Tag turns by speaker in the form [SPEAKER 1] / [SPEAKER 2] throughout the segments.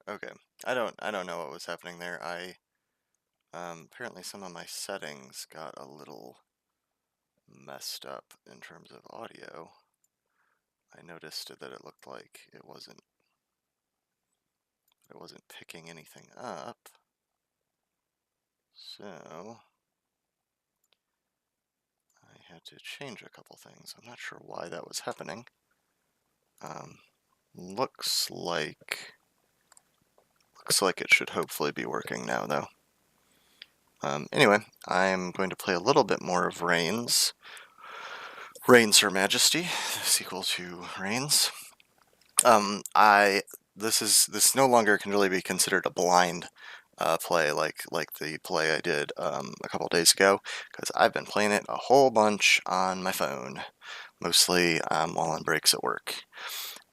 [SPEAKER 1] Okay. I don't know what was happening there. Apparently some of my settings got a little messed up in terms of audio. I noticed that it looked like it wasn't picking anything up. So I had to change a couple things. I'm not sure why that was happening. Um, looks like it should hopefully be working now, though. Anyway, I'm going to play a little bit more of Reigns. Reigns, Her Majesty, sequel to Reigns. This no longer can really be considered a blind play like the play I did a couple days ago, because I've been playing it a whole bunch on my phone, mostly while on breaks at work.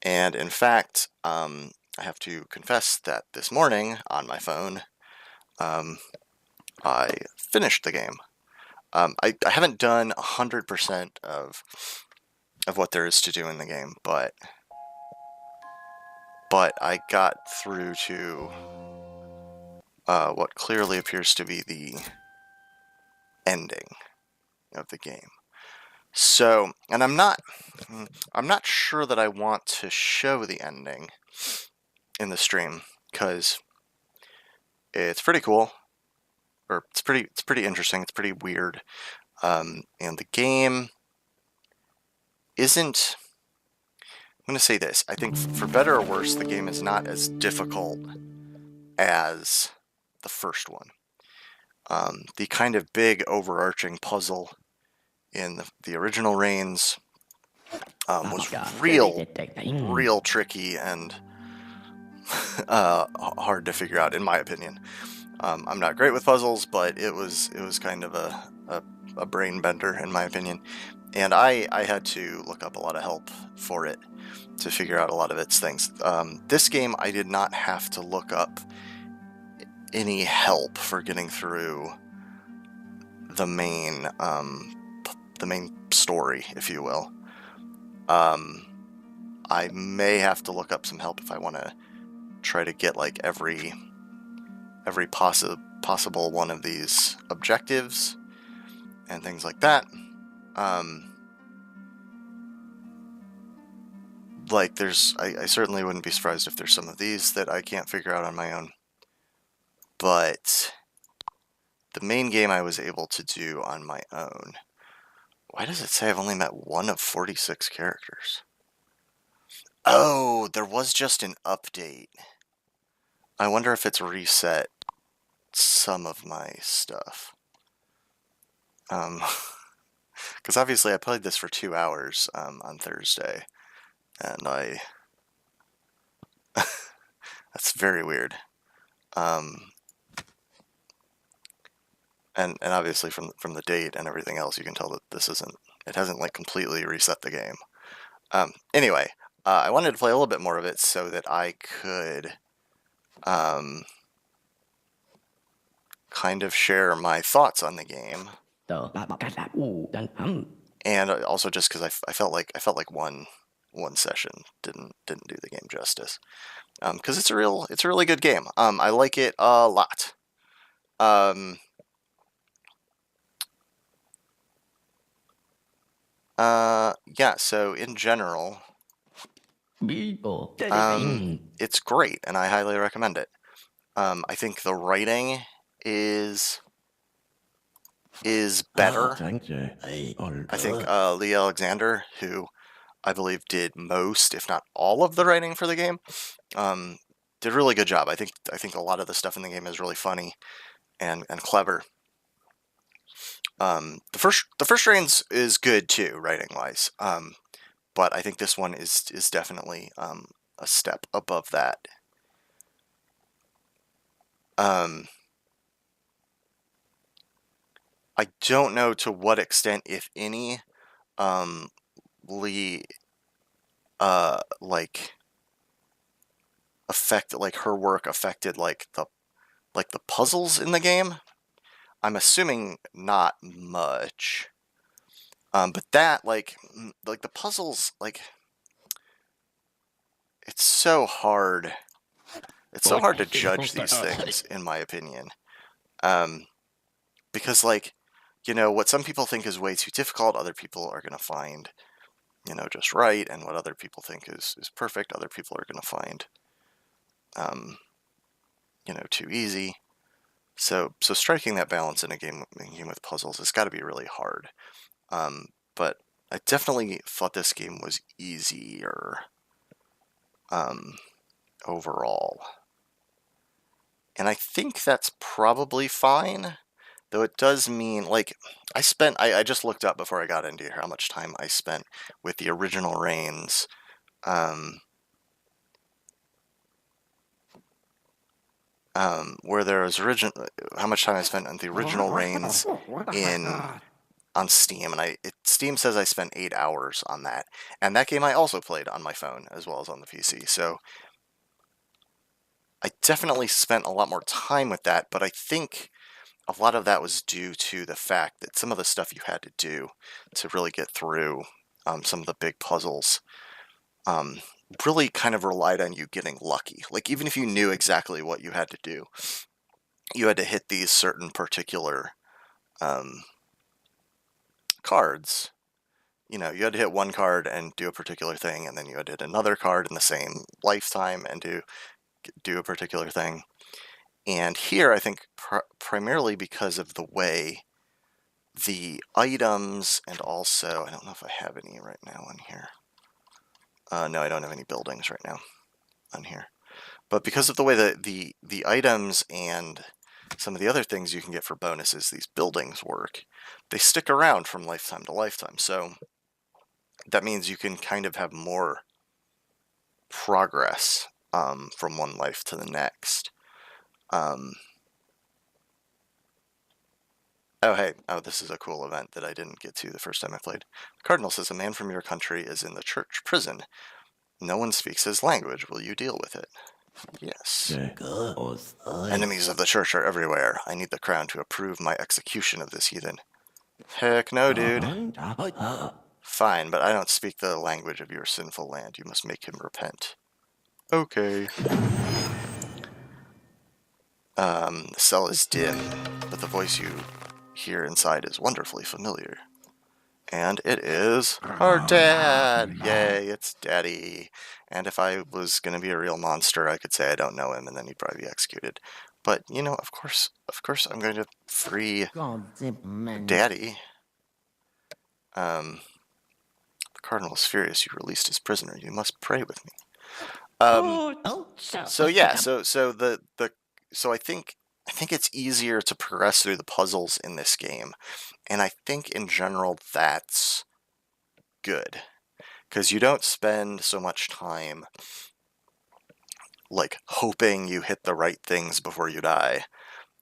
[SPEAKER 1] And in fact, I have to confess that this morning on my phone, I finished the game. I haven't done 100% of what there is to do in the game, but I got through to what clearly appears to be the ending of the game. So, and I'm not sure that I want to show the ending in the stream, because it's pretty cool, or it's pretty interesting. It's pretty weird, and the game isn't. I'm going to say this. I think, for better or worse, the game is not as difficult as the first one. The kind of big overarching puzzle in the original Reigns was real tricky and hard to figure out, in my opinion. I'm not great with puzzles, but it was kind of a brain bender, in my opinion. And I had to look up a lot of help for it to figure out a lot of its things. This game, I did not have to look up any help for getting through the main story, if you will. I may have to look up some help if I want to try to get like every possible one of these objectives and things like that. Like I certainly wouldn't be surprised if there's some of these that I can't figure out on my own. But the main game I was able to do on my own. Why does it say I've only met one of 46 characters? Oh, there was just an update. I wonder if it's reset some of my stuff. Because obviously I played this for 2 hours on Thursday, and that's very weird. And obviously from the date and everything else, you can tell that it hasn't like completely reset the game. Anyway, I wanted to play a little bit more of it so that I could kind of share my thoughts on the game, and also just because I felt like one session didn't do the game justice, because it's a really good game. I like it a lot. Yeah, so in general, it's great, and I highly recommend it. I think the writing is better. I think Lee Alexander, who I believe did most, if not all, of the writing for the game, did a really good job. I think a lot of the stuff in the game is really funny and clever. The first Reigns is good too, writing wise. But I think this one is definitely a step above that. I don't know to what extent, if any, Lee her work affected like the puzzles in the game. I'm assuming not much. But that like the puzzles, like, it's so hard It's so hard to judge these things, in my opinion. Because, like, you know, what some people think is way too difficult, other people are going to find, you know, just right, and what other people think is perfect, other people are going to find, you know, too easy. So striking that balance in a game with puzzles has got to be really hard. But I definitely thought this game was easier overall. And I think that's probably fine, though it does mean, like, I just looked up before I got into here how much time I spent with the original Reigns. Where there was how much time I spent on the original Reigns on Steam, and Steam says I spent 8 hours on that, and that game I also played on my phone as well as on the PC, so I definitely spent a lot more time with that, but I think a lot of that was due to the fact that some of the stuff you had to do to really get through some of the big puzzles really kind of relied on you getting lucky. Like, even if you knew exactly what you had to do, you had to hit these certain particular cards. You know, you had to hit one card and do a particular thing, and then you had to hit another card in the same lifetime and do a particular thing. And here, I think primarily because of the way the items, and also, I don't know if I have any right now on here. No, I don't have any buildings right now on here. But because of the way that the items and some of the other things you can get for bonuses, these buildings work, they stick around from lifetime to lifetime. So that means you can kind of have more progress from one life to the next. Oh, hey. Oh, this is a cool event that I didn't get to the first time I played. The Cardinal says a man from your country is in the church prison. No one speaks his language. Will you deal with it? Yes. Enemies of the church are everywhere. I need the crown to approve my execution of this heathen. Heck no, dude. Fine, but I don't speak the language of your sinful land. You must make him repent. Okay. The cell is dim, but the voice you hear inside is wonderfully familiar. And it is our dad! Yay, it's Daddy. And if I was going to be a real monster, I could say I don't know him, and then he'd probably be executed. But, you know, of course, I'm going to free Daddy. The Cardinal is furious. You released his prisoner. You must pray with me. So yeah, so I think it's easier to progress through the puzzles in this game, and I think in general that's good, because you don't spend so much time like hoping you hit the right things before you die,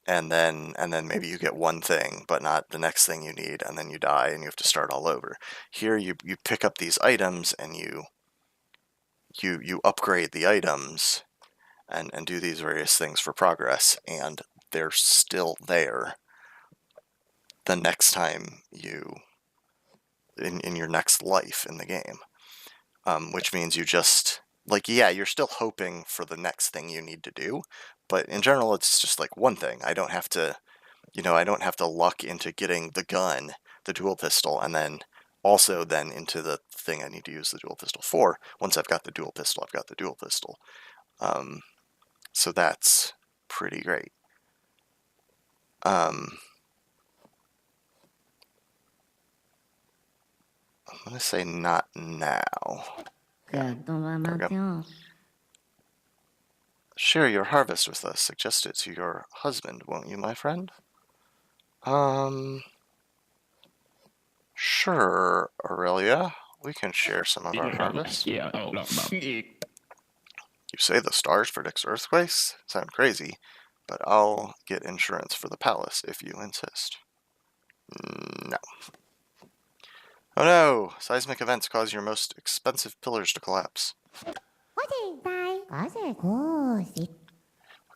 [SPEAKER 1] and then maybe you get one thing but not the next thing you need, and then you die and you have to start all over. Here you pick up these items and you upgrade the items and do these various things for progress, and they're still there the next time in your next life in the game, which means you just, like, yeah, you're still hoping for the next thing you need to do, but in general it's just like one thing. I don't have to luck into getting the gun, the dual pistol, and then also then into the thing I need to use the dual pistol for. Once I've got the dual pistol, I've got the dual pistol. So that's pretty great. I'm going to say not now. Yeah. Share your harvest with us. Suggest it to your husband, won't you, my friend? Sure, Aurelia. We can share some of our harvest. You say the stars predict earthquakes? Sound crazy, but I'll get insurance for the palace if you insist. No. Oh no! Seismic events cause your most expensive pillars to collapse. A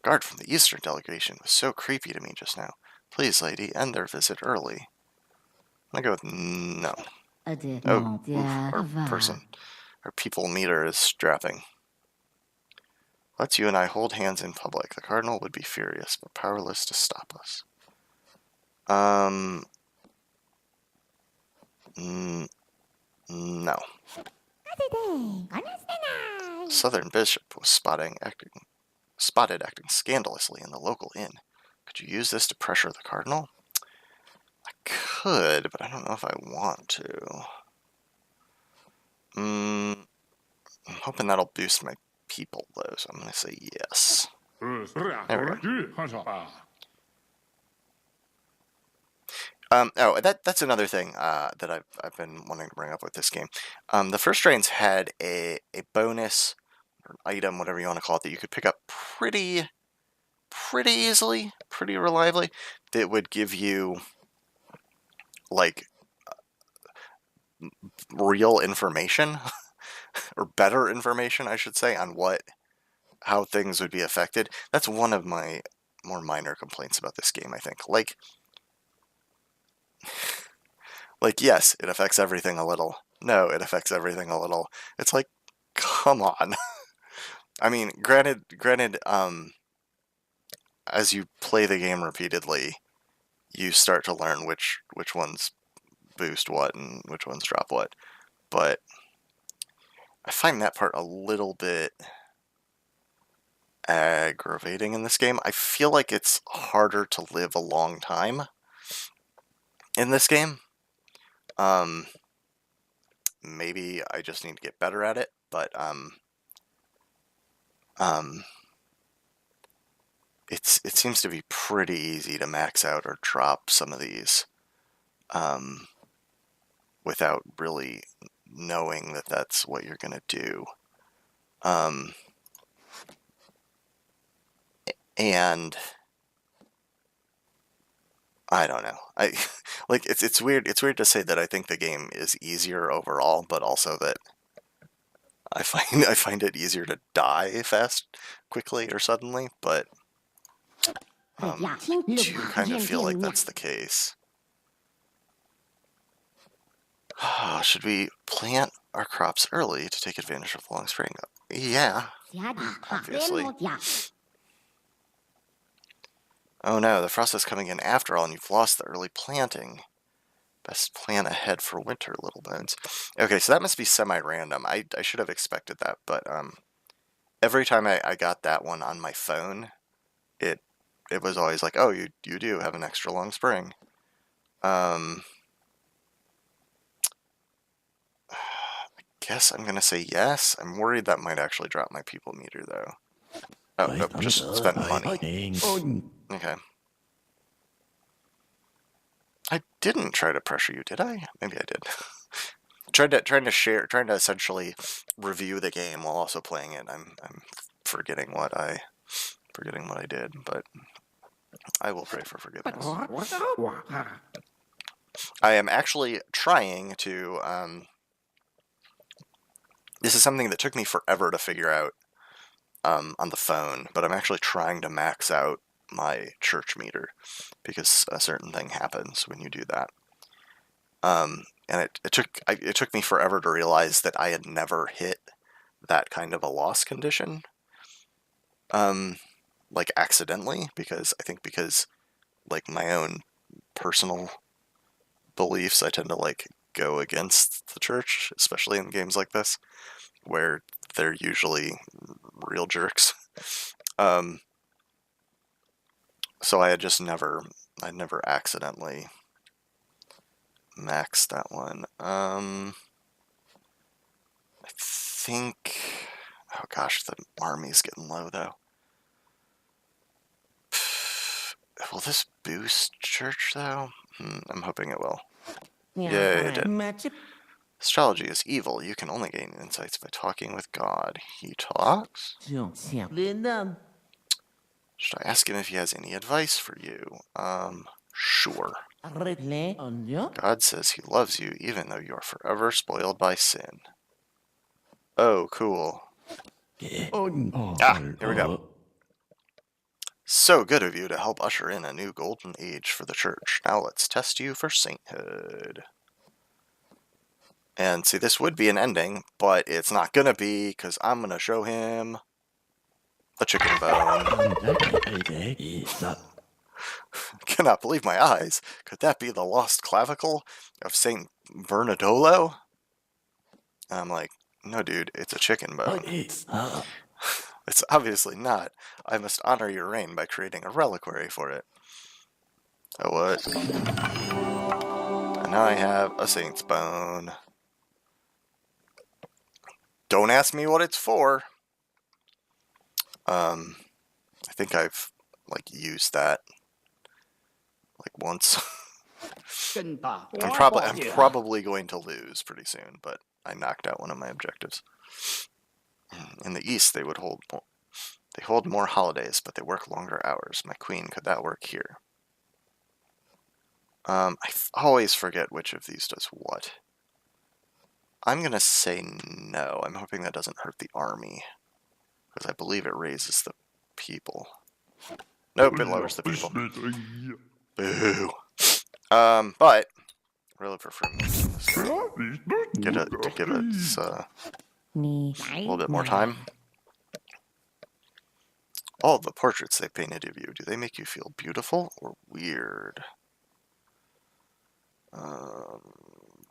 [SPEAKER 1] guard from the Eastern delegation was so creepy to me just now. Please, lady, end their visit early. I'm gonna go with no. Oh, oof, our people meter is strapping. Let's you and I hold hands in public. The cardinal would be furious, but powerless to stop us. No. Southern bishop was spotted acting scandalously in the local inn. Could you use this to pressure the cardinal? I could, but I don't know if I want to. I'm hoping that'll boost my people, though, so I'm going to say yes. There we go. That's another thing that I've been wanting to bring up with this game. The first trains had a bonus, or an item, whatever you want to call it, that you could pick up pretty easily, pretty reliably, that would give you, like, real information, or better information, I should say, on how things would be affected. That's one of my more minor complaints about this game, I think. Like, yes, it affects everything a little. No, it affects everything a little. It's like, come on. I mean, granted, as you play the game repeatedly, you start to learn which ones boost what and which ones drop what. But I find that part a little bit aggravating in this game. I feel like it's harder to live a long time in this game. Maybe I just need to get better at it, but it seems to be pretty easy to max out or drop some of these without really knowing that that's what you're going to do. And I don't know. Like it's weird. It's weird to say that I think the game is easier overall, but also that I find it easier to die quickly or suddenly. But I do kind of feel like that's the case. Should we plant our crops early to take advantage of the long spring? Yeah, obviously. Oh no, the frost is coming in after all, and you've lost the early planting. Best plan ahead for winter, little bones. Okay, so that must be semi-random. I should have expected that, but every time I got that one on my phone, it was always like, oh, you do have an extra long spring. I guess I'm gonna say yes. I'm worried that might actually drop my people meter, though. Oh, nope, just spent money. Okay. I didn't try to pressure you, did I? Maybe I did. trying to essentially review the game while also playing it. I'm forgetting what I did, but I will pray for forgiveness. I am actually trying to. This is something that took me forever to figure out on the phone, but I'm actually trying to max out my church meter because a certain thing happens when you do that. And it took me forever to realize that I had never hit that kind of a loss condition, like accidentally, because like my own personal beliefs, I tend to like go against the church, especially in games like this, where they're usually real jerks. So I never accidentally maxed that one. I think, oh gosh, the army's getting low though. Will this boost church though? I'm hoping it will. Yeah, it did. Astrology is evil. You can only gain insights by talking with God. He talks? Should I ask him if he has any advice for you? Sure. God says he loves you even though you are forever spoiled by sin. Oh, cool. Ah, here we go. So good of you to help usher in a new golden age for the church. Now let's test you for sainthood. And see, this would be an ending, but it's not gonna be, because I'm gonna show him A chicken bone. Cannot believe my eyes. Could that be the lost clavicle of Saint Bernardolo? And I'm like, no, dude, it's a chicken bone. It's obviously not. I must honor your reign by creating a reliquary for it. Oh, what? And now I have a saint's bone. Don't ask me what it's for. I think I've, like, used that, like, once. I'm probably going to lose pretty soon, but I knocked out one of my objectives. In the East, they hold more holidays, but they work longer hours. My queen, could that work here? I always forget which of these does what. I'm going to say no. I'm hoping that doesn't hurt the army, because I believe it raises the people. Nope, it lowers the people. Boo. But really prefer making this guy to give us a little bit more time. All the portraits they painted of you, do they make you feel beautiful or weird?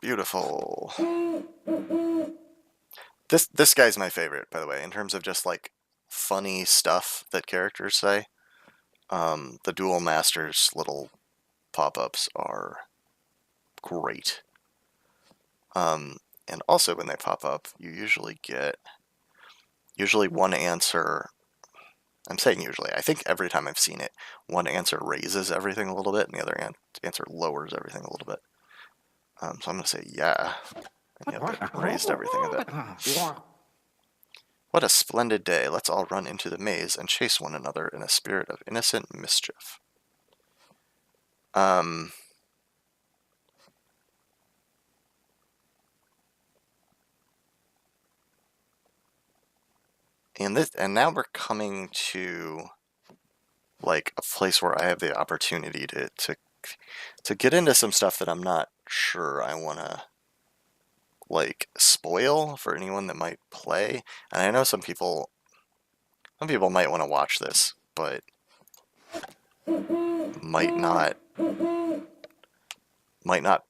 [SPEAKER 1] Beautiful. This guy's my favorite, by the way, in terms of just like funny stuff that characters say. The Duel Masters little pop-ups are great. And also when they pop up, you usually get one answer. I'm saying usually. I think every time I've seen it, one answer raises everything a little bit, and the other answer lowers everything a little bit. So I'm going to say yeah. And the other raised everything a bit. What a splendid day. Let's all run into the maze and chase one another in a spirit of innocent mischief. And now we're coming to like a place where I have the opportunity to get into some stuff that I'm not sure I want to like spoil for anyone that might play. And I know some people might want to watch this, but might not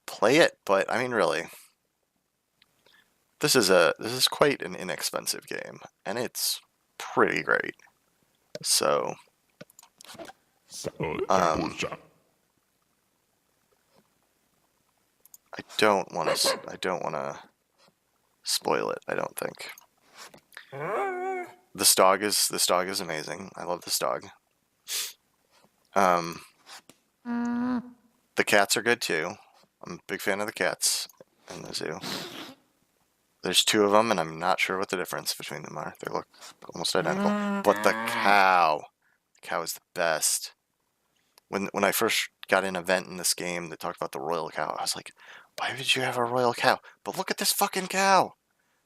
[SPEAKER 1] play it. But I mean, really, this is quite an inexpensive game, and it's pretty great. So I don't want to spoil it. I don't think. This dog is amazing. I love this dog. The cats are good too. I'm a big fan of the cats in the zoo. There's two of them, and I'm not sure what the difference between them are. They look almost identical. But the cow is the best. When I first got an event in this game that talked about the royal cow, I was like, why would you have a royal cow? But look at this fucking cow.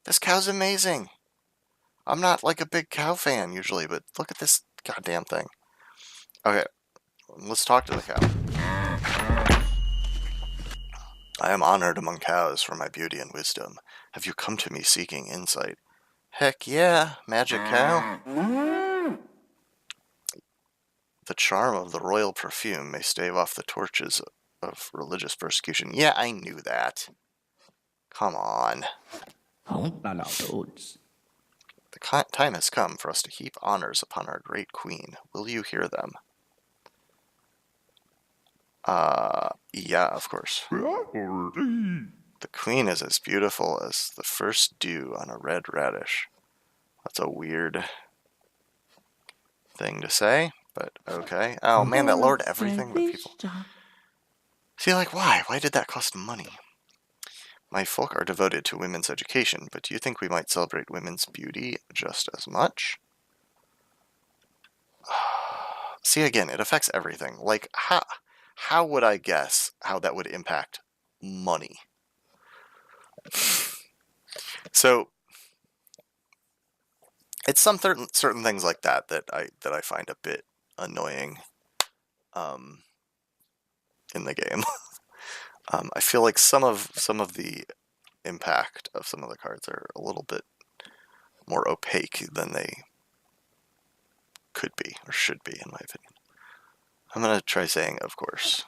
[SPEAKER 1] This cow's amazing. I'm not like a big cow fan usually, but look at this goddamn thing. Okay, let's talk to the cow. I am honored among cows for my beauty and wisdom. Have you come to me seeking insight? Heck yeah, magic cow. The charm of the royal perfume may stave off the torches of religious persecution. Yeah, I knew that. Come on. The time has come for us to heap honors upon our great queen. Will you hear them? Yeah, of course. The queen is as beautiful as the first dew on a red radish. That's a weird thing to say, but okay. Oh man, that lowered everything but people. See, like, why? Why did that cost money? My folk are devoted to women's education, but do you think we might celebrate women's beauty just as much? See, again, it affects everything. Like, how would I guess how that would impact money? So, it's some certain things like that I find a bit annoying in the game. I feel like some of the impact of some of the cards are a little bit more opaque than they could be, or should be, in my opinion. I'm gonna try saying, of course.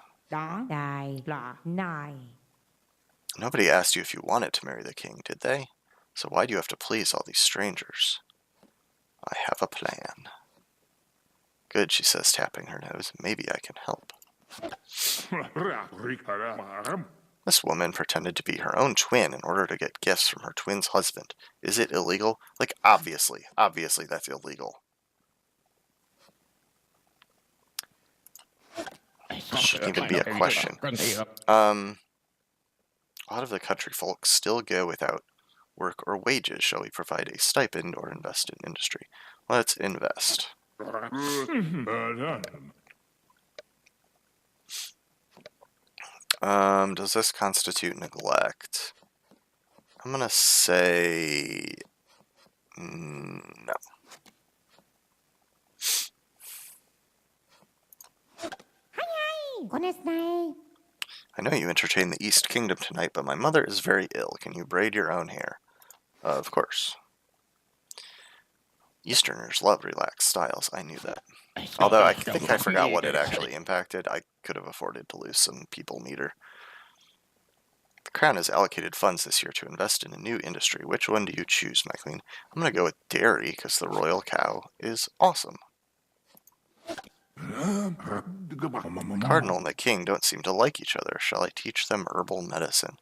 [SPEAKER 1] Nobody asked you if you wanted to marry the king, did they? So why do you have to please all these strangers? I have a plan. Good, she says, tapping her nose. Maybe I can help. This woman pretended to be her own twin in order to get gifts from her twin's husband. Is it illegal? Like, obviously that's illegal. Shouldn't even be a question. A lot of the country folk still go without work or wages. Shall we provide a stipend or invest in industry? Let's invest. Does this constitute neglect? I'm gonna say no. I know you entertain the East Kingdom tonight, but my mother is very ill. Can you braid your own hair? Of course. Easterners love relaxed styles. I knew that. Although I think I forgot what it actually impacted. I could have afforded to lose some people meter. The crown has allocated funds this year to invest in a new industry. Which one do you choose, my queen? I'm going to go with dairy because the royal cow is awesome. The cardinal and the king don't seem to like each other. Shall I teach them herbal medicine?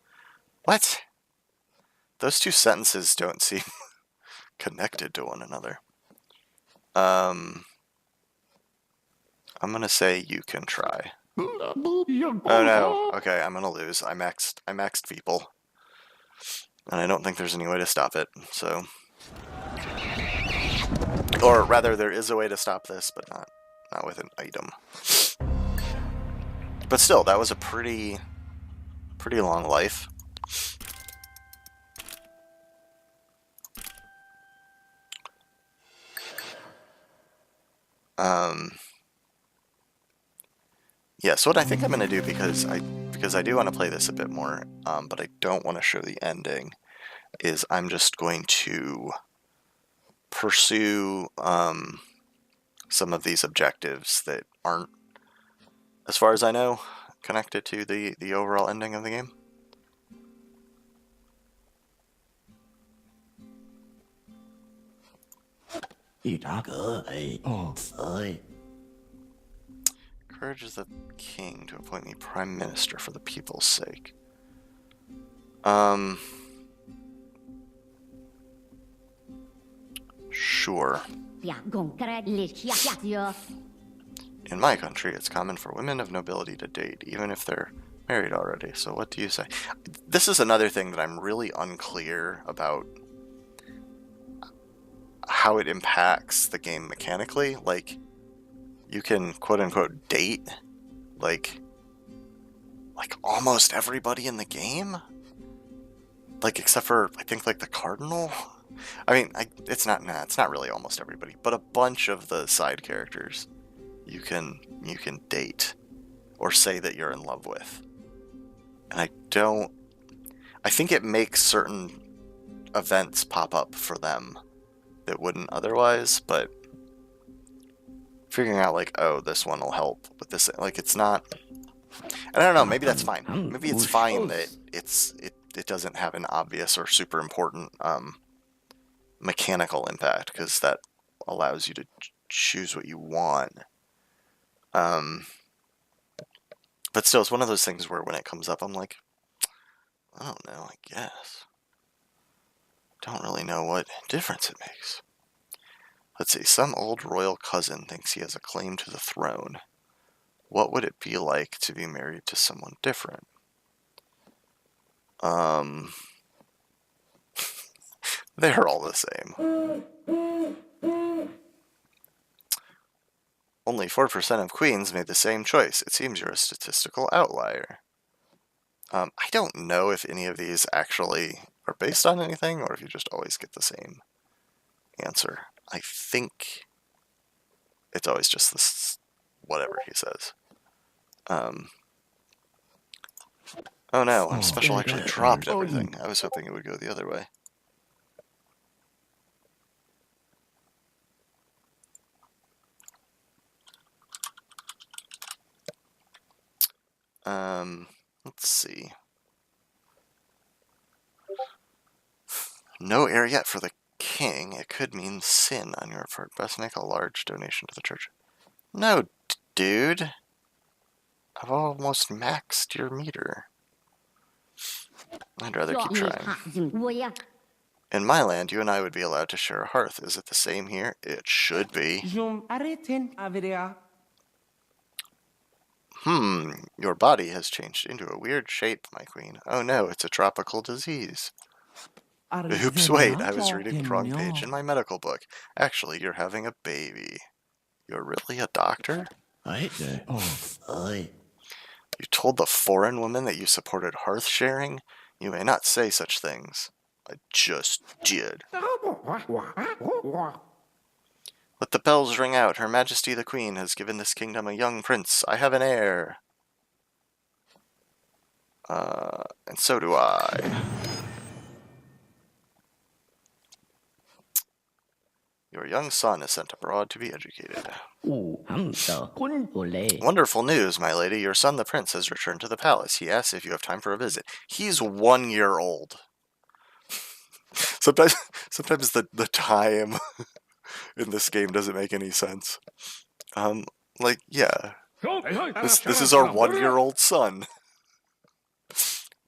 [SPEAKER 1] What? Those two sentences don't seem connected to one another. I'm gonna say you can try. Oh no. Okay, I'm gonna lose. I maxed people. And I don't think there's any way to stop it, so. Or rather, there is a way to stop this, but not with an item. But still, that was a pretty long life. Yeah, so what I think I'm going to do, because I do want to play this a bit more, but I don't want to show the ending, is I'm just going to pursue some of these objectives that aren't, as far as I know, connected to the overall ending of the game. Encourages the king to appoint me prime minister for the people's sake. Sure. In my country, it's common for women of nobility to date, even if they're married already. So what do you say? This is another thing that I'm really unclear about how it impacts the game mechanically. Like, you can quote-unquote date like almost everybody in the game, like except for I think like the cardinal. I mean, it's not really almost everybody, but a bunch of the side characters you can date or say that you're in love with. And I think it makes certain events pop up for them that wouldn't otherwise, but figuring out like, oh, this one will help with this, like, it's not, I don't know, maybe that's fine. Maybe it's fine that it doesn't have an obvious or super important mechanical impact, because that allows you to choose what you want. But still, it's one of those things where when it comes up, I'm like, I don't know, I guess. Don't really know what difference it makes. Let's see, some old royal cousin thinks he has a claim to the throne. What would it be like to be married to someone different? They're all the same. Only 4% of queens made the same choice. It seems you're a statistical outlier. I don't know if any of these actually are based on anything, or if you just always get the same answer. I think it's always just this, whatever he says. Oh no, special actually dropped everything. I was hoping it would go the other way. Let's see. No heir yet for the king. It could mean sin on your part. Best make a large donation to the church. No, dude. I've almost maxed your meter. I'd rather keep trying. In my land, you and I would be allowed to share a hearth. Is it the same here? It should be. Your body has changed into a weird shape, my queen. Oh no, it's a tropical disease. Oops, wait, I was reading the wrong page in my medical book. Actually, you're having a baby. You're really a doctor? You told the foreign woman that you supported hearth sharing? You may not say such things. I just did. Let the bells ring out. Her Majesty the Queen has given this kingdom a young prince. I have an heir. And so do I. Your young son is sent abroad to be educated. Wonderful news, my lady. Your son, the prince, has returned to the palace. He asks if you have time for a visit. He's 1 year old. Sometimes the time in this game doesn't make any sense. Like, yeah. This is our 1 year old son.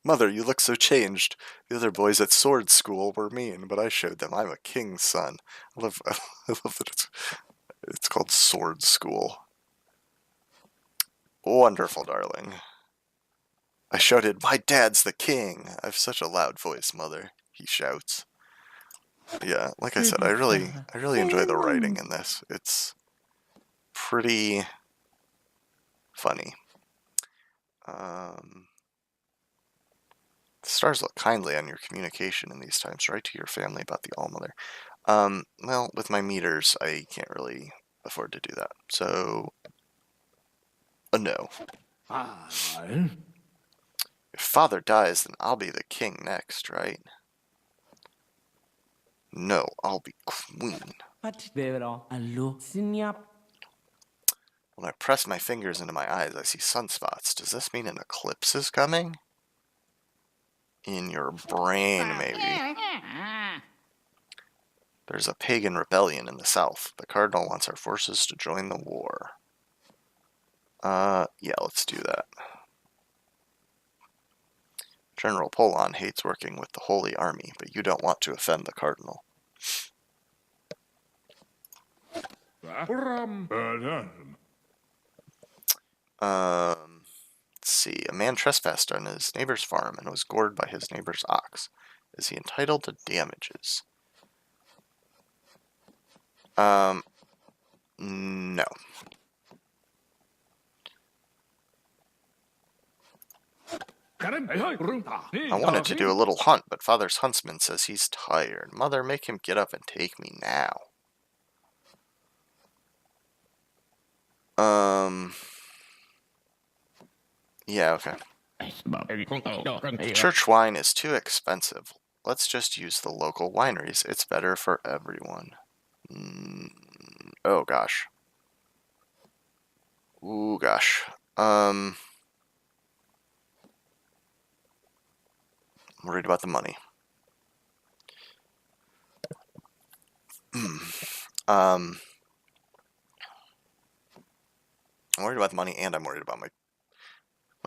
[SPEAKER 1] Mother, you look so changed. The other boys at sword school were mean, but I showed them I'm a king's son. I love that it's called sword school. Wonderful, darling. I shouted, my dad's the king. I have such a loud voice, Mother. He shouts. Yeah, like I said, I really enjoy the writing in this. It's pretty funny. The stars look kindly on your communication in these times. Write to your family about the Allmother. Well, with my meters, I can't really afford to do that. So, no. If father dies, then I'll be the king next, right? No, I'll be queen. When I press my fingers into my eyes, I see sunspots. Does this mean an eclipse is coming? In your brain, maybe. There's a pagan rebellion in the south. The cardinal wants our forces to join the war. Yeah, let's do that. General Polon hates working with the Holy Army, but you don't want to offend the cardinal. Let's see. A man trespassed on his neighbor's farm and was gored by his neighbor's ox. Is he entitled to damages? No. I wanted to do a little hunt, but father's huntsman says he's tired. Mother, make him get up and take me now. Yeah, okay. Church wine is too expensive. Let's just use the local wineries. It's better for everyone. Oh, gosh. Ooh, gosh. I'm worried about the money. I'm worried about the money, and I'm worried about my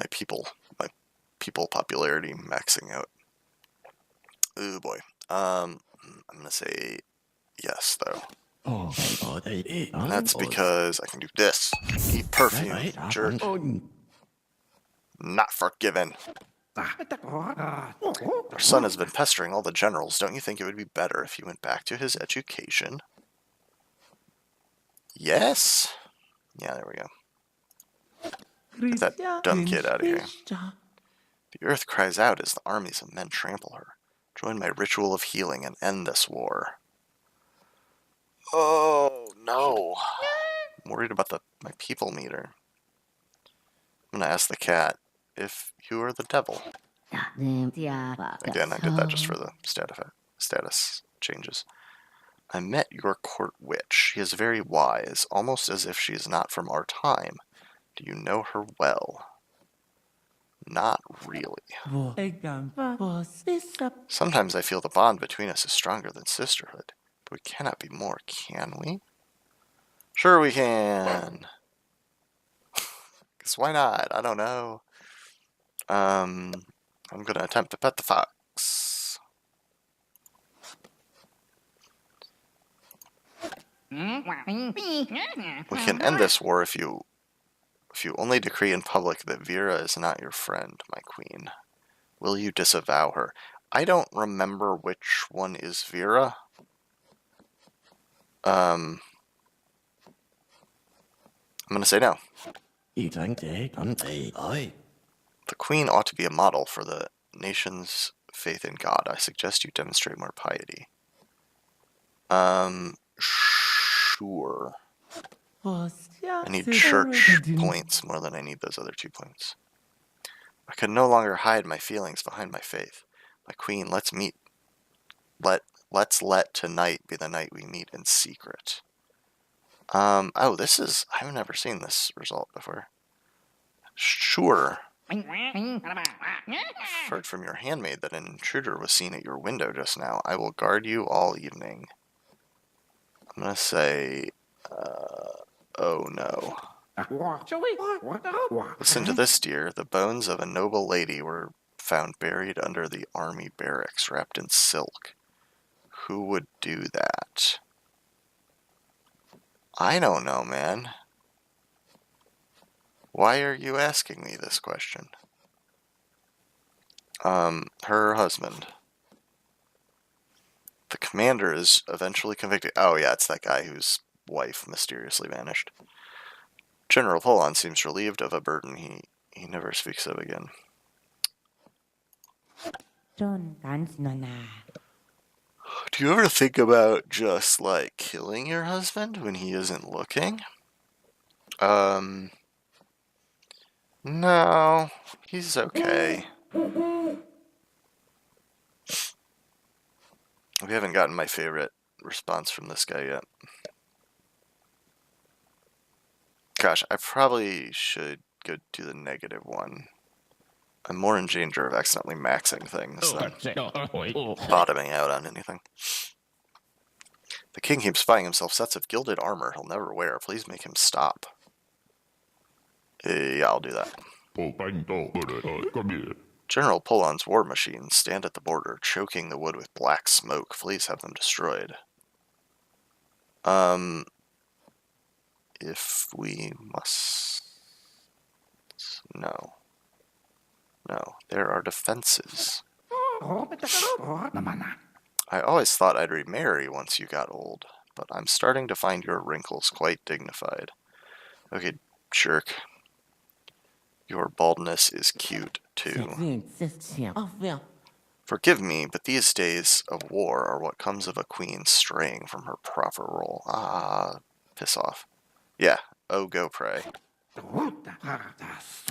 [SPEAKER 1] people popularity maxing out. Ooh, boy. I'm gonna say yes, though. And that's because I can do this. Eat perfume, jerk. Not forgiven. Our son has been pestering all the generals. Don't you think it would be better if he went back to his education? Yes? Yeah, there we go. Get that dumb kid out of here. The earth cries out as the armies of men trample her. Join my ritual of healing and end this war. Oh, no. I'm worried about my people meter. I'm going to ask the cat if you are the devil. Again, I did that just for the status changes. I met your court witch. She is very wise, almost as if she is not from our time. Do you know her well? Not really. Sometimes I feel the bond between us is stronger than sisterhood. But we cannot be more, can we? Sure we can. Because why not? I don't know. I'm going to attempt to pet the fox. We can end this war if you only decree in public that Vera is not your friend, my queen. Will you disavow her? I don't remember which one is Vera. I'm gonna say no. The queen ought to be a model for the nation's faith in God. I suggest you demonstrate more piety. Sure. I need church points more than I need those other 2 points. I can no longer hide my feelings behind my faith. My queen, let's meet. Let's let tonight be the night we meet in secret. Oh, this is... I've never seen this result before. Sure. I've heard from your handmaid that an intruder was seen at your window just now. I will guard you all evening. I'm gonna say... oh no. Listen to this, dear. The bones of a noble lady were found buried under the army barracks, wrapped in silk. Who would do that? I don't know, man. Why are you asking me this question? Her husband. The commander is eventually convicted. Oh yeah, it's that guy whose wife mysteriously vanished. General Polon seems relieved of a burden he never speaks of again. Do you ever think about just, like, killing your husband when he isn't looking? No, he's okay. We haven't gotten my favorite response from this guy yet. Gosh, I probably should go do the negative one. I'm more in danger of accidentally maxing things than bottoming out on anything. The king keeps buying himself sets of gilded armor he'll never wear. Please make him stop. Yeah, I'll do that. General Polon's war machines stand at the border, choking the wood with black smoke. Please have them destroyed. If we must... No. No, there are defenses. I always thought I'd remarry once you got old, but I'm starting to find your wrinkles quite dignified. Okay, jerk. Your baldness is cute, too. Forgive me, but these days of war are what comes of a queen straying from her proper role. Ah, piss off. Yeah, oh, go pray.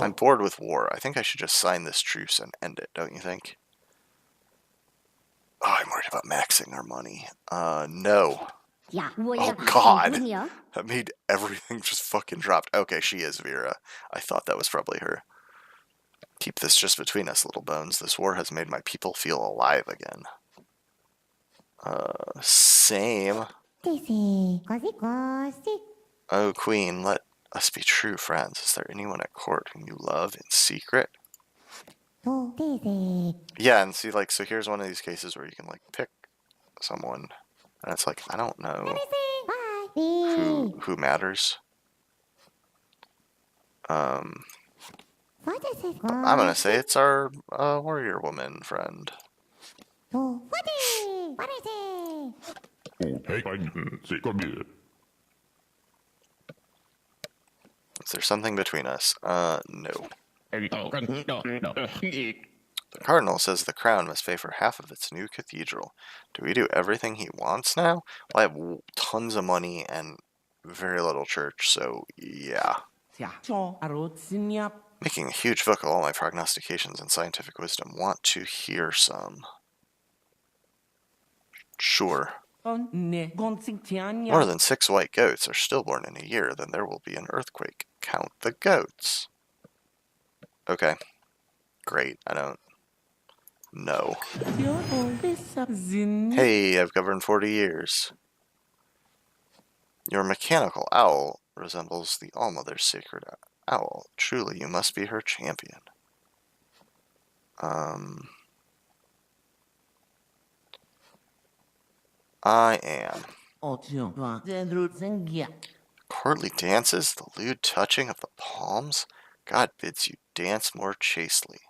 [SPEAKER 1] I'm bored with war. I think I should just sign this truce and end it, don't you think? Oh, I'm worried about maxing our money. No. Oh, God. That made everything just fucking dropped. Okay, she is Vera. I thought that was probably her. Keep this just between us, little bones. This war has made my people feel alive again. Same. Oh, queen, let us be true friends. Is there anyone at court whom you love in secret? Yeah, and see, like, so here's one of these cases where you can, like, pick someone, and it's like, I don't know who matters. I'm gonna say it's our warrior woman friend. Is there something between us? No. The cardinal says the crown must pay for half of its new cathedral. Do we do everything he wants now? Well, I have tons of money and very little church, so yeah. Making a huge book of all my prognostications and scientific wisdom. Want to hear some? Sure. More than 6 white goats are stillborn in a year, then there will be an earthquake. Count the goats. Okay. Great, I don't know. Hey, I've governed 40 years. Your mechanical owl resembles the All-Mother's sacred owl. Truly, you must be her champion. I am. Courtly dances, the lewd touching of the palms. God bids you dance more chastely.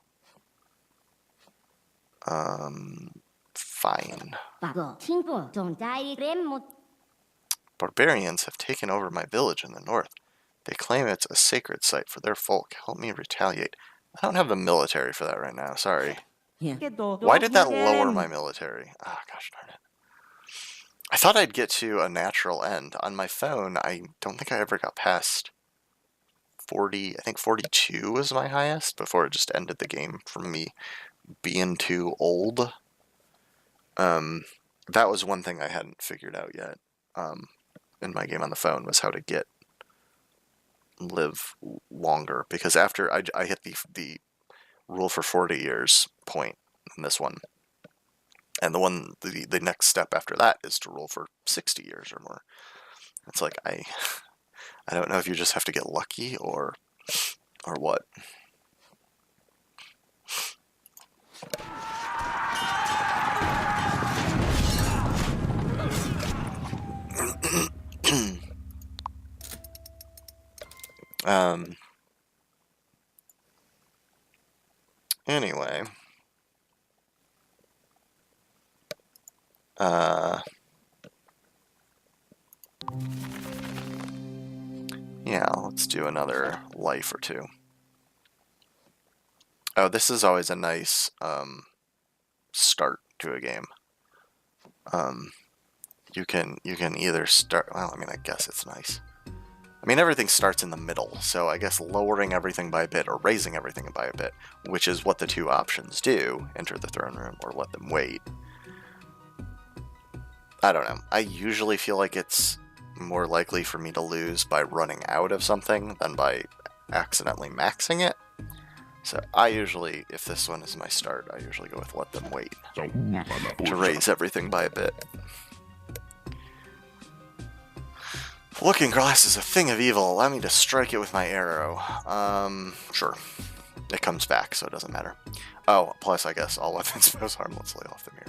[SPEAKER 1] Fine. Barbarians have taken over my village in the north. They claim it's a sacred site for their folk. Help me retaliate. I don't have the military for that right now, sorry. Why did that lower my military? Ah, gosh darn it. I thought I'd get to a natural end. On my phone, I don't think I ever got past 40, I think 42 was my highest before it just ended the game from me being too old. That was one thing I hadn't figured out yet in my game on the phone, was how to live longer, because after I hit the rule for 40 years point in this one, and the next step after that is to rule for 60 years or more. It's like I don't know if you just have to get lucky or what. Anyway. Yeah, let's do another life or two. Oh, this is always a nice start to a game. You can either start, well, I mean, I guess it's nice. I mean, everything starts in the middle, so I guess lowering everything by a bit or raising everything by a bit, which is what the two options do, enter the throne room or let them wait. I don't know. I usually feel like it's more likely for me to lose by running out of something than by accidentally maxing it. So I usually, if this one is my start, I usually go with let them wait to raise everything by a bit. Looking glass is a thing of evil. Allow me to strike it with my arrow. Sure. It comes back, so it doesn't matter. Oh, plus I guess all weapons pose harmlessly off the mirror.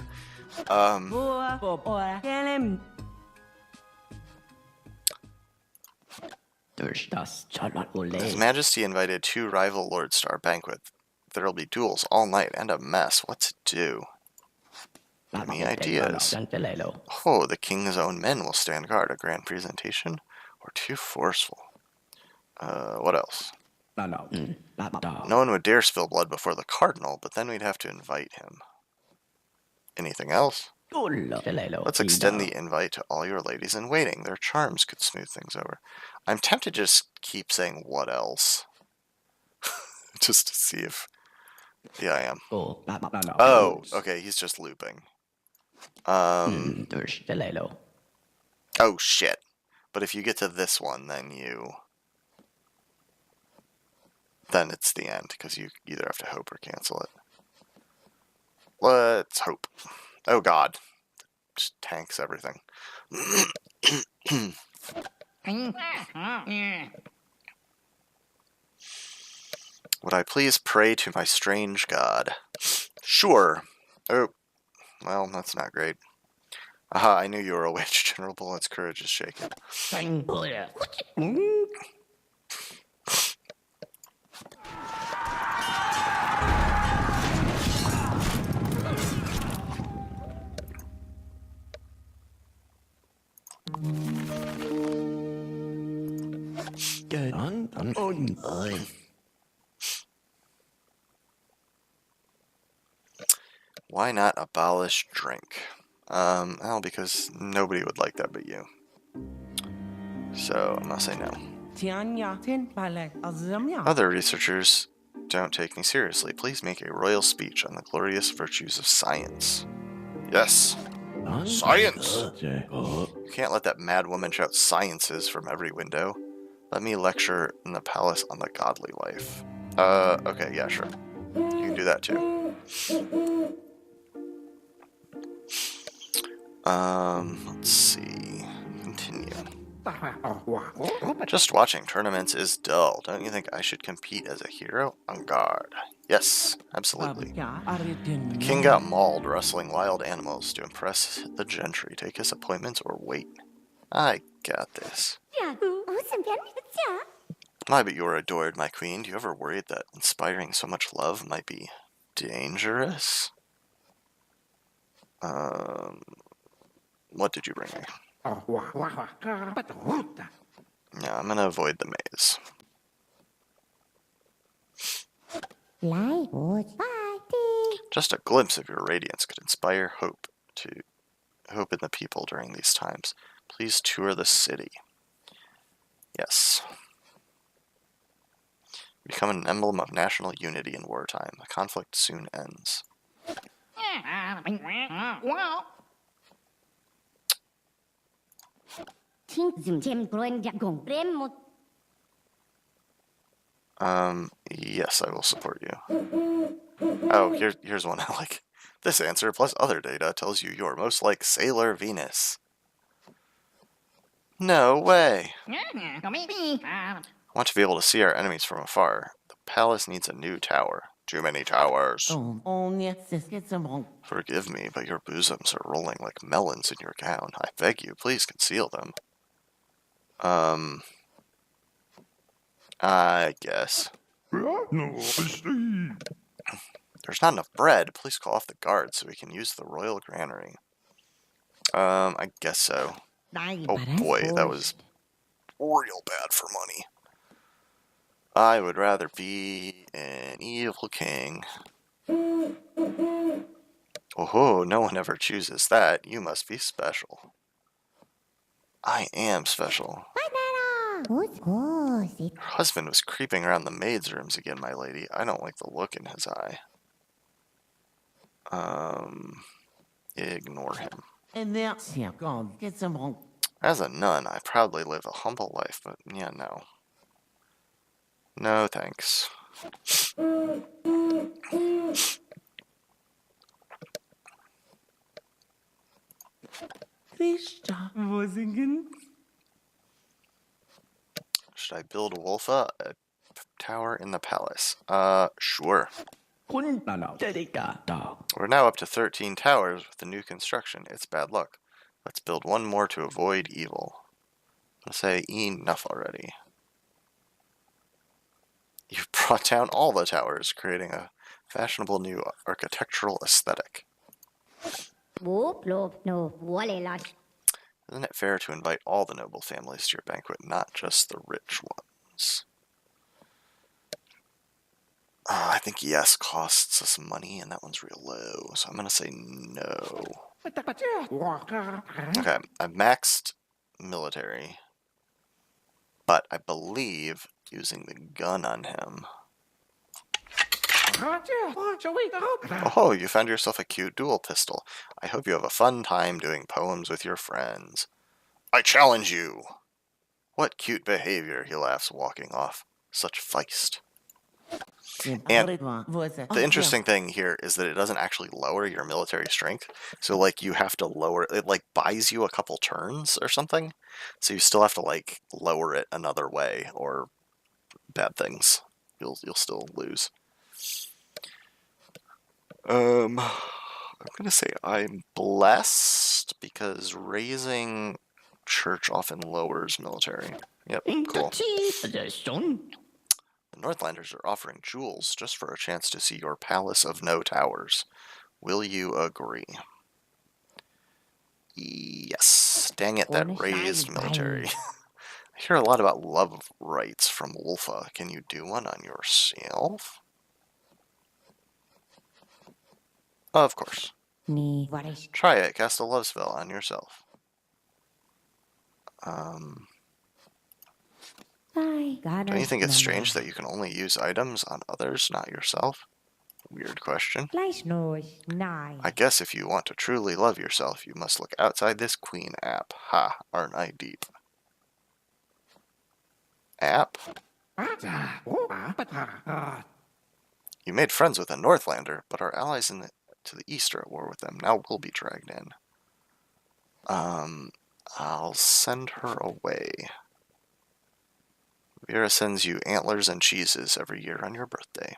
[SPEAKER 1] His Majesty invited 2 rival lords to our banquet. There'll be duels all night and a mess. What to do? Any ideas? Oh, the king's own men will stand guard. A grand presentation? Or too forceful? What else? No one would dare spill blood before the cardinal, but then we'd have to invite him. Anything else? Let's extend the invite to all your ladies in waiting. Their charms could smooth things over. I'm tempted to just keep saying what else. Just to see if... Yeah, I am. Oh, okay, he's just looping. Oh, shit. But if you get to this one, then it's the end, because you either have to hope or cancel it. Let's hope. Oh god. Just tanks everything. Would I please pray to my strange god? Sure. Oh, well, that's not great. Aha, I knew you were a witch. General Bullet's courage is shaken. Why not abolish drink? Well, because nobody would like that but you. So, I'm gonna say no. Other researchers don't take me seriously. Please make a royal speech on the glorious virtues of science. Yes! Science! You can't let that mad woman shout sciences from every window. Let me lecture in the palace on the godly life. Okay, yeah, sure. You can can do that too. Let's see. Continue. Just watching tournaments is dull. Don't you think I should compete as a hero? On guard. Yes, absolutely. The king got mauled wrestling wild animals to impress the gentry. Take his appointments or wait. I got this. I bet you are adored, my queen. Do you ever worry that inspiring so much love might be dangerous? What did you bring me? Yeah, I'm gonna avoid the maze. Just a glimpse of your radiance could inspire hope in the people during these times. Please tour the city. Yes. Become an emblem of national unity in wartime. The conflict soon ends. Yes, I will support you. Oh, here's one I like. This answer, plus other data, tells you you're most like Sailor Venus. No way! I want to be able to see our enemies from afar. The palace needs a new tower. Too many towers. Forgive me, but your bosoms are rolling like melons in your gown. I beg you, please conceal them. I guess. There's not enough bread. Please call off the guards so we can use the royal granary. I guess so. Oh boy, that was real bad for money. I would rather be an evil king. Oh, no one ever chooses that. You must be special. I am special. Her husband was creeping around the maids' rooms again, my lady. I don't like the look in his eye. Ignore him. As a nun, I proudly live a humble life, but yeah, no. No, thanks. Should I build Wolfa a tower in the palace? Sure. We're now up to 13 towers with the new construction. It's bad luck. Let's build one more to avoid evil. I'm gonna say enough already. You've brought down all the towers, creating a fashionable new architectural aesthetic. Isn't it fair to invite all the noble families to your banquet, not just the rich ones? I think yes costs us money, and that one's real low, so I'm going to say no. Okay, I've maxed military, but I believe using the gun on him. Oh, you found yourself a cute dual pistol. I hope you have a fun time doing poems with your friends. I challenge you! What cute behavior, he laughs, walking off. Such feist. And the interesting thing here is that it doesn't actually lower your military strength. So, like, you have to lower it, like, buys you a couple turns or something. So you still have to, like, lower it another way, or bad things. You'll still lose. I'm gonna say I'm blessed because raising church often lowers military. Yep, cool. The Northlanders are offering jewels just for a chance to see your palace of no towers. Will you agree? Yes. Dang it, that raised military. I hear a lot about love rights from Wolfa. Can you do one on yourself? Of course. Try it. Cast a love spell on yourself. Don't you think it's strange that you can only use items on others, not yourself? Weird question. I guess if you want to truly love yourself, you must look outside this Queen app. Ha, aren't I deep? App? You made friends with a Northlander, but our allies to the east are at war with them. Now we'll be dragged in. I'll send her away. Vera sends you antlers and cheeses every year on your birthday.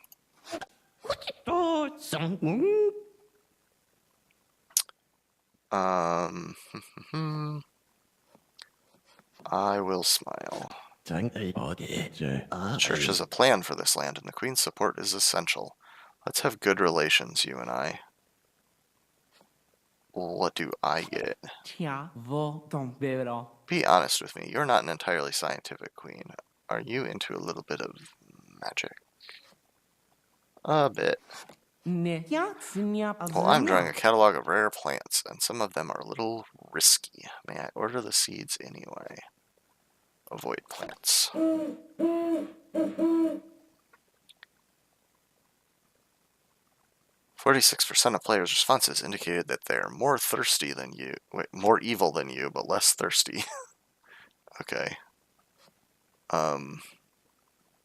[SPEAKER 1] I will smile. The church has a plan for this land, and the Queen's support is essential. Let's have good relations, you and I. What do I get? Be honest with me, you're not an entirely scientific queen. Are you into a little bit of magic? A bit. Well, I'm drawing a catalog of rare plants, and some of them are a little risky. May I order the seeds anyway? Avoid plants. 46% of players' responses indicated that they're more thirsty than you. Wait, more evil than you, but less thirsty. Okay.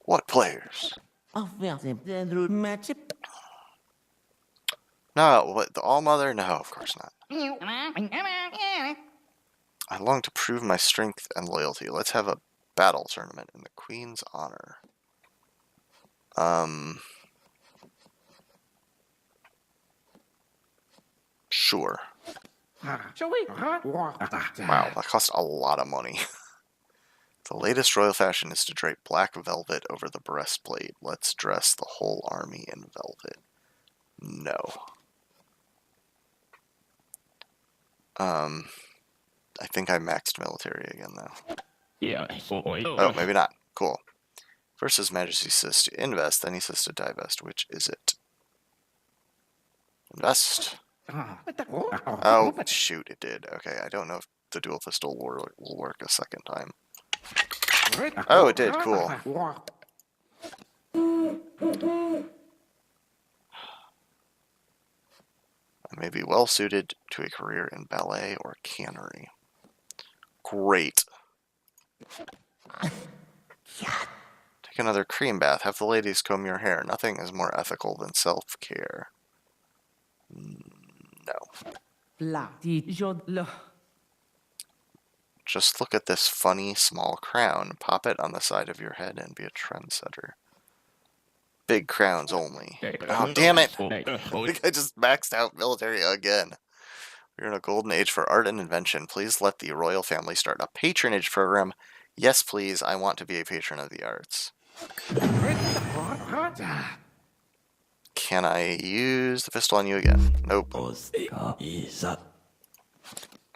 [SPEAKER 1] What players? No, what, the All-Mother? No, of course not. I long to prove my strength and loyalty. Let's have a battle tournament in the Queen's honor. Sure. Wow, that cost a lot of money. The latest royal fashion is to drape black velvet over the breastplate. Let's dress the whole army in velvet. No. I think I maxed military again, though.
[SPEAKER 2] Yeah.
[SPEAKER 1] Oh, maybe not. Cool. First, His Majesty says to invest, then he says to divest. Which is it? Invest. Oh, shoot, it did. Okay, I don't know if the dual pistol will work a second time. Oh, it did. Cool. I may be well suited to a career in ballet or cannery. Great. Take another cream bath. Have the ladies comb your hair. Nothing is more ethical than self-care. No. Just look at this funny small crown. Pop it on the side of your head and be a trendsetter. Big crowns only. Oh, damn it! I think I just maxed out military again. We're in a golden age for art and invention. Please let the royal family start a patronage program. Yes, please. I want to be a patron of the arts. Can I use the pistol on you again? Nope.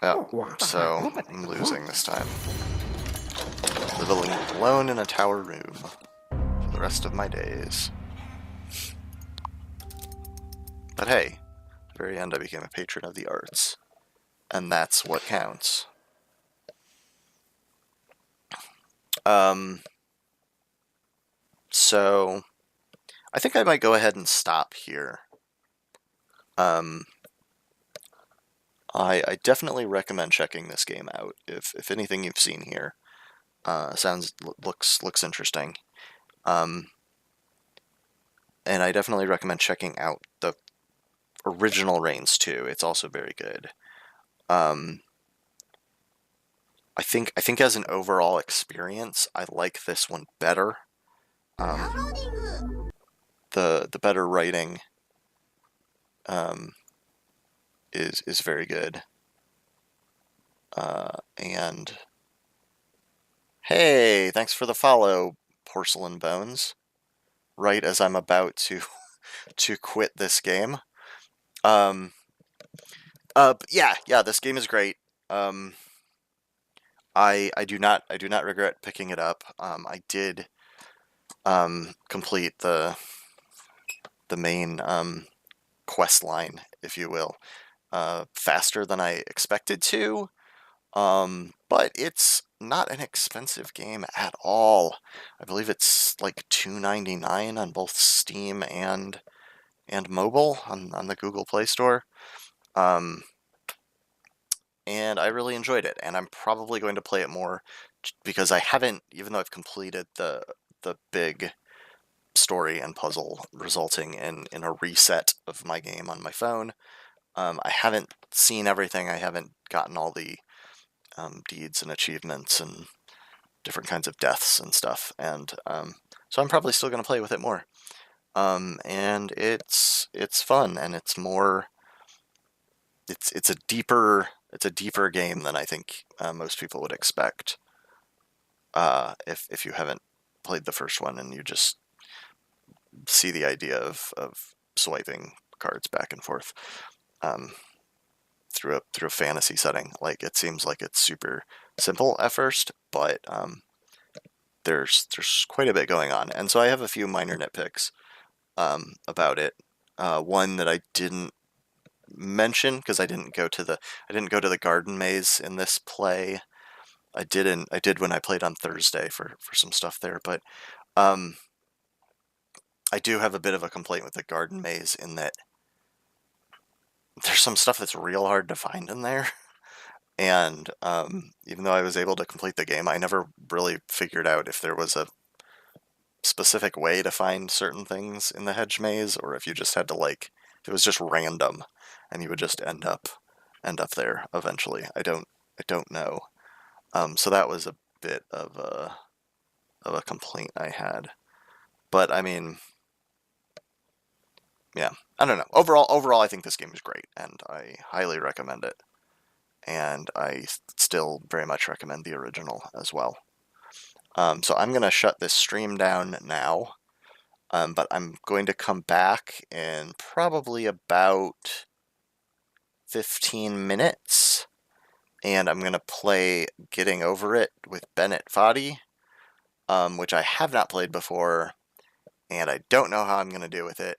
[SPEAKER 1] Oh, so I'm losing this time. Living alone in a tower room for the rest of my days. But hey, at the very end I became a patron of the arts. And that's what counts. So I think I might go ahead and stop here. I definitely recommend checking this game out. If anything you've seen here looks interesting. And I definitely recommend checking out the original Reigns too. It's also very good. I think as an overall experience, I like this one better. The better writing is very good. And hey, thanks for the follow, Porcelain Bones. Right as I'm about to quit this game. Yeah, this game is great. I do not regret picking it up. I did complete the main quest line, if you will, faster than I expected to. But it's not an expensive game at all. I believe it's like $2.99 on both Steam and mobile on the Google Play Store. And I really enjoyed it, and I'm probably going to play it more because I haven't, even though I've completed the big story and puzzle, resulting in a reset of my game on my phone. I haven't seen everything. I haven't gotten all the deeds and achievements and different kinds of deaths and stuff, and so I'm probably still going to play with it more. And it's fun, and it's more. It's a deeper game than I think most people would expect. If you haven't played the first one and you just see the idea of swiping cards back and forth through a fantasy setting, like it seems like it's super simple at first, but there's quite a bit going on, and so I have a few minor nitpicks about it. One that I didn't mention because I didn't go to the garden maze in this play. I did when I played on Thursday for some stuff there, but I do have a bit of a complaint with the garden maze in that there's some stuff that's real hard to find in there. And even though I was able to complete the game, I never really figured out if there was a specific way to find certain things in the hedge maze, or if you just had to, like, if it was just random and you would just end up there eventually. I don't know. So that was a bit of a complaint I had. But I mean, yeah, I don't know. Overall, I think this game is great, and I highly recommend it. And I still very much recommend the original as well. So I'm going to shut this stream down now, but I'm going to come back in probably about 15 minutes, and I'm going to play Getting Over It with Bennett Foddy, which I have not played before, and I don't know how I'm going to do with it.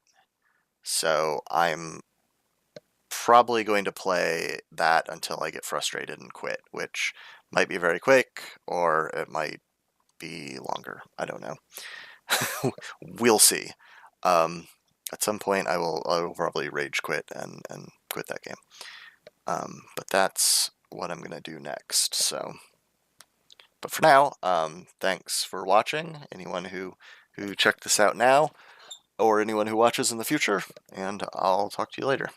[SPEAKER 1] So I'm probably going to play that until I get frustrated and quit, which might be very quick, or it might be longer. I don't know. We'll see. At some point, I will probably rage quit and quit that game. But that's what I'm going to do next. So, but for now, thanks for watching. Anyone who checked this out now, or anyone who watches in the future, and I'll talk to you later.